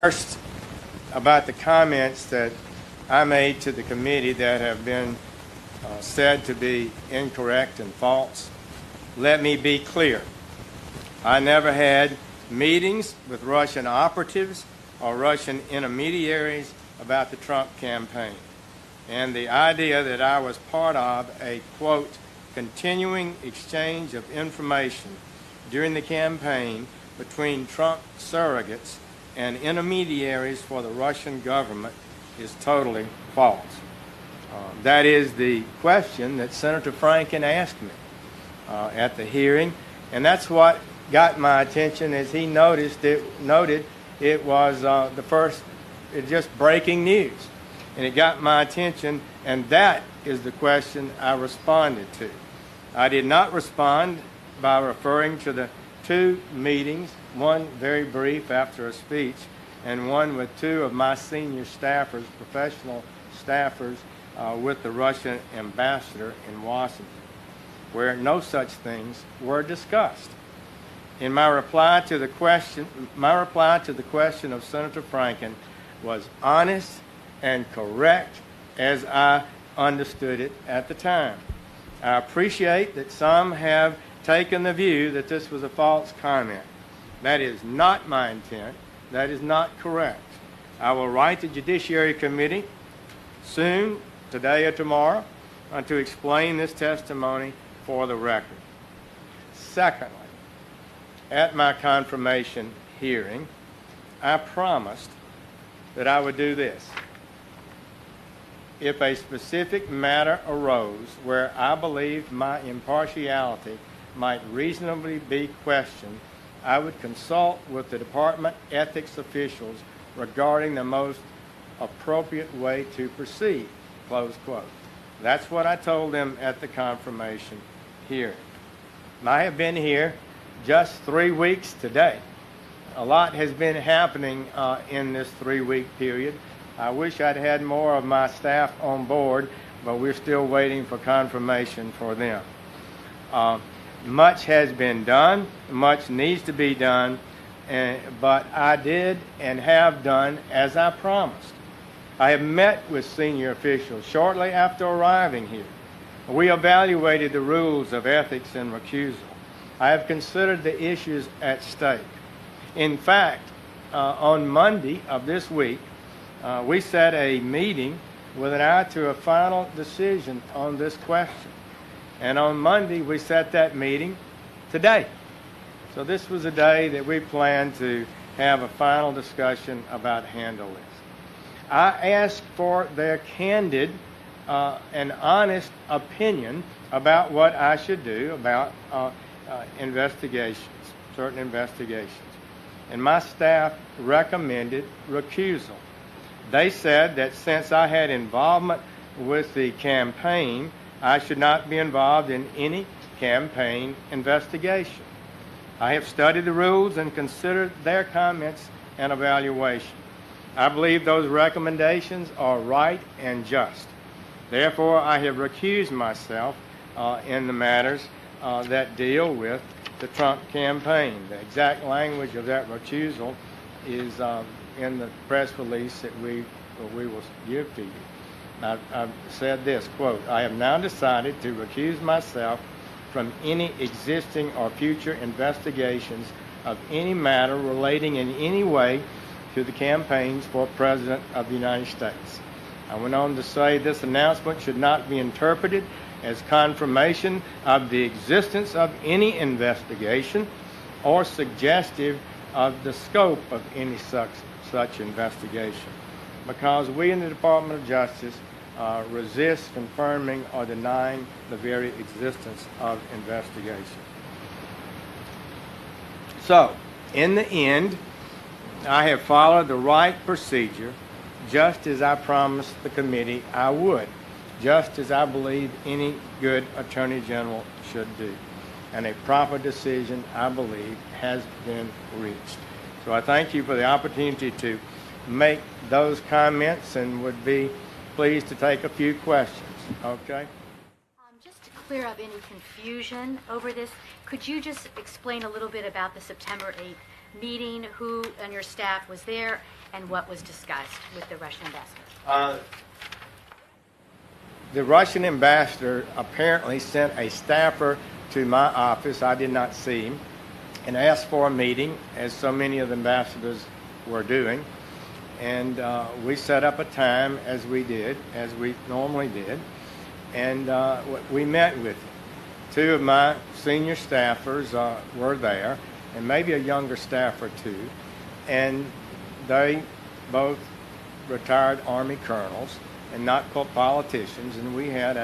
First, about the comments that I made to the committee that have been said to be incorrect and false. Let me be clear. I never had meetings with Russian operatives or Russian intermediaries about the Trump campaign. And the idea that I was part of a, quote, continuing exchange of information during the campaign between Trump surrogates and intermediaries for the Russian government is totally false. That is the question that Senator Franken asked me at the hearing, and that's what got my attention as he noted it was just breaking news, and it got my attention, and that is the question I responded to. I did not respond by referring to the two meetings, one very brief after a speech, and one with two of my senior staffers, professional staffers, with the Russian ambassador in Washington, where no such things were discussed. In my reply to the question of Senator Franken was honest and correct as I understood it at the time. I appreciate that some have taken the view that this was a false comment. That is not my intent. That is not correct. I will write the Judiciary Committee soon, today or tomorrow, to explain this testimony for the record. Secondly, at my confirmation hearing, I promised that I would do this. If a specific matter arose where I believed my impartiality might reasonably be questioned, I would consult with the department ethics officials regarding the most appropriate way to proceed, close quote. That's what I told them at the confirmation hearing. I have been here just 3 weeks today. A lot has been happening in this 3-week period. I wish I'd had more of my staff on board, but we're still waiting for confirmation for them. Much has been done, much needs to be done, but I did and have done as I promised. I have met with senior officials shortly after arriving here. We evaluated the rules of ethics and recusal. I have considered the issues at stake. In fact, on Monday of this week, we set a meeting with an eye to a final decision on this question. And on Monday, we set that meeting today. So this was a day that we planned to have a final discussion about handle this. I asked for their candid and honest opinion about what I should do about investigations, certain investigations. And my staff recommended recusal. They said that since I had involvement with the campaign, I should not be involved in any campaign investigation. I have studied the rules and considered their comments and evaluation. I believe those recommendations are right and just. Therefore, I have recused myself in the matters that deal with the Trump campaign. The exact language of that recusal is in the press release that we will give to you. I've said this, quote, I have now decided to recuse myself from any existing or future investigations of any matter relating in any way to the campaigns for President of the United States. I went on to say this announcement should not be interpreted as confirmation of the existence of any investigation or suggestive of the scope of any such investigation, because we in the Department of Justice resist confirming or denying the very existence of investigation. So, in the end, I have followed the right procedure just as I promised the committee I would, just as I believe any good Attorney General should do. And a proper decision, I believe, has been reached. So I thank you for the opportunity to make those comments and would be pleased to take a few questions. Okay? Just to clear up any confusion over this, could you just explain a little bit about the September 8th meeting, who on your staff was there, and what was discussed with the Russian ambassador? The Russian ambassador apparently sent a staffer to my office. I did not see him, and asked for a meeting, as so many of the ambassadors were doing. And we set up a time, as we normally did, and we met with him. Two of my senior staffers were there, and maybe a younger staffer too, and they both retired Army colonels and not politicians, and we had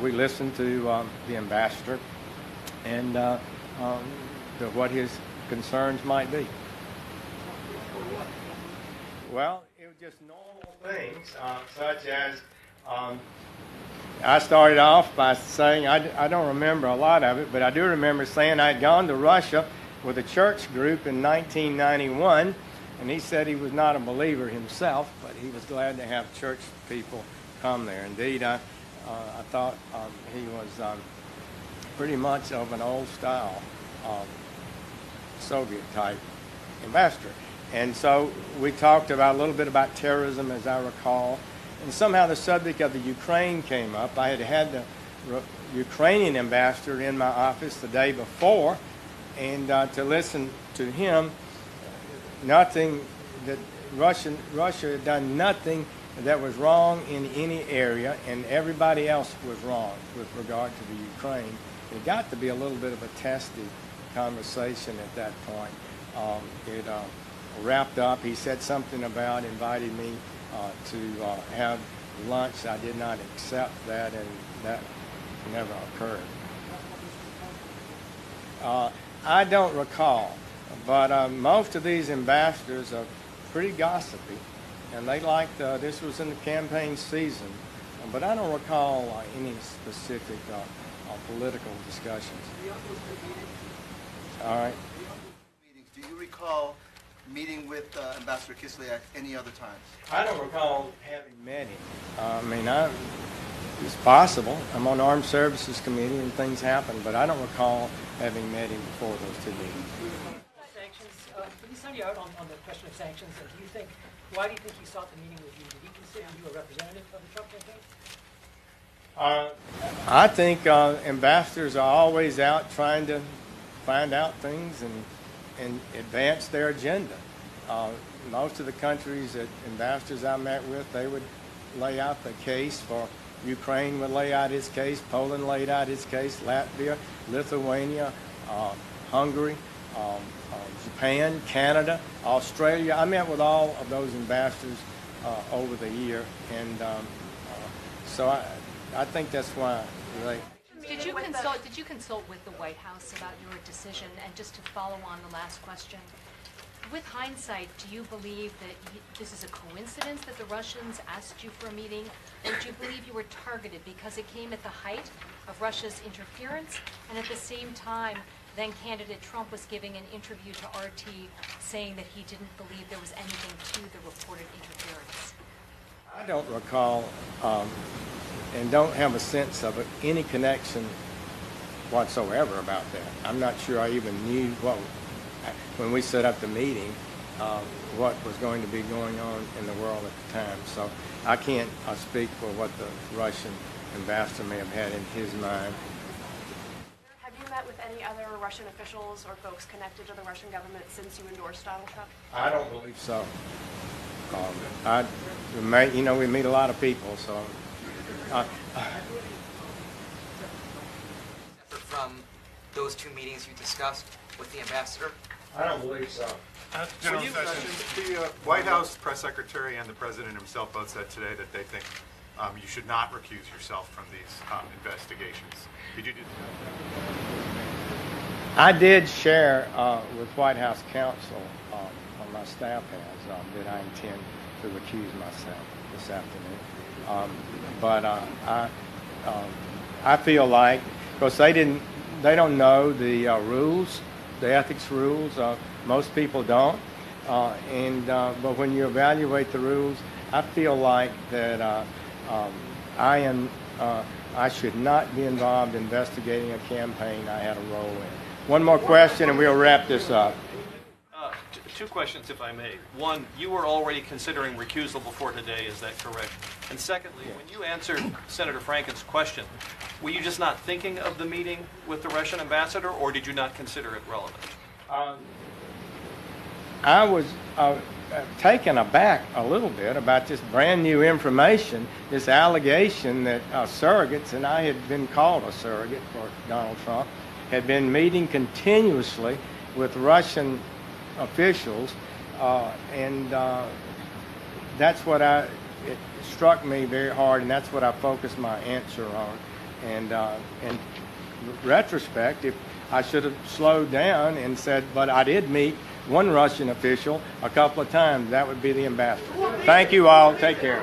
we listened to the ambassador and to what his concerns might be. Well, it was just normal things, such as I started off by saying, I don't remember a lot of it, but I do remember saying I had gone to Russia with a church group in 1991, and he said he was not a believer himself, but he was glad to have church people come there. Indeed, I thought he was pretty much of an old-style Soviet-type ambassador. And so we talked a little bit about terrorism, as I recall, and somehow the subject of the Ukraine came up. I had the Ukrainian ambassador in my office the day before, and to listen to him, nothing that Russia had done nothing that was wrong in any area, and everybody else was wrong with regard to the Ukraine. It got to be a little bit of a testy conversation at that point. It wrapped up. He said something about inviting me to have lunch. I did not accept that, and that never occurred. I don't recall, but most of these ambassadors are pretty gossipy, and they liked, this was in the campaign season, but I don't recall any specific political discussions. All right. Do you recall meeting with Ambassador Kislyak any other times? I don't recall having met him. I mean, it's possible. I'm on the Armed Services Committee and things happen, but I don't recall having met him before those two meetings. Sanctions, can you sound you out on the question of sanctions? And why do you think he sought the meeting with you? Did he consider you a representative of the Trump campaign? I think ambassadors are always out trying to find out things and advance their agenda. Most of the countries that ambassadors I met with, they would lay out the case for Ukraine, would lay out its case, Poland laid out its case, Latvia, Lithuania, Hungary, Japan, Canada, Australia. I met with all of those ambassadors over the year, and so I think that's why they... Did you consult with the White House about your decision? And just to follow on the last question, with hindsight, do you believe that this is a coincidence that the Russians asked you for a meeting, or do you believe you were targeted because it came at the height of Russia's interference, and at the same time, then candidate Trump was giving an interview to RT saying that he didn't believe there was anything to the reported interference? I don't recall and don't have a sense of any connection whatsoever about that. I'm not sure I even knew when we set up the meeting, what was going to be going on in the world at the time. So I can't speak for what the Russian ambassador may have had in his mind. Have you met with any other Russian officials or folks connected to the Russian government since you endorsed Donald Trump? I don't believe so. We meet a lot of people, so. From those two meetings you discussed with the ambassador? I don't believe so. General Sessions, the White House press secretary and the president himself both said today that they think you should not recuse yourself from these investigations. Did you do that? I did share with White House counsel, on my staff has, that I intend to recuse myself this afternoon. But I feel like, because they don't know the rules, the ethics rules. Most people don't. But when you evaluate the rules, I feel like that I should not be involved in investigating a campaign I had a role in. One more question and we'll wrap this up. Two questions, if I may. One, you were already considering recusal before today, is that correct? And secondly, when you answered Senator Franken's question, were you just not thinking of the meeting with the Russian ambassador, or did you not consider it relevant? I was taken aback a little bit about this brand new information, this allegation that surrogates, and I had been called a surrogate for Donald Trump, had been meeting continuously with Russian officials, and that's what it struck me very hard, and that's what I focused my answer on. And in retrospect, if I should have slowed down and said, but I did meet one Russian official a couple of times, that would be the ambassador. Thank you all. Take care.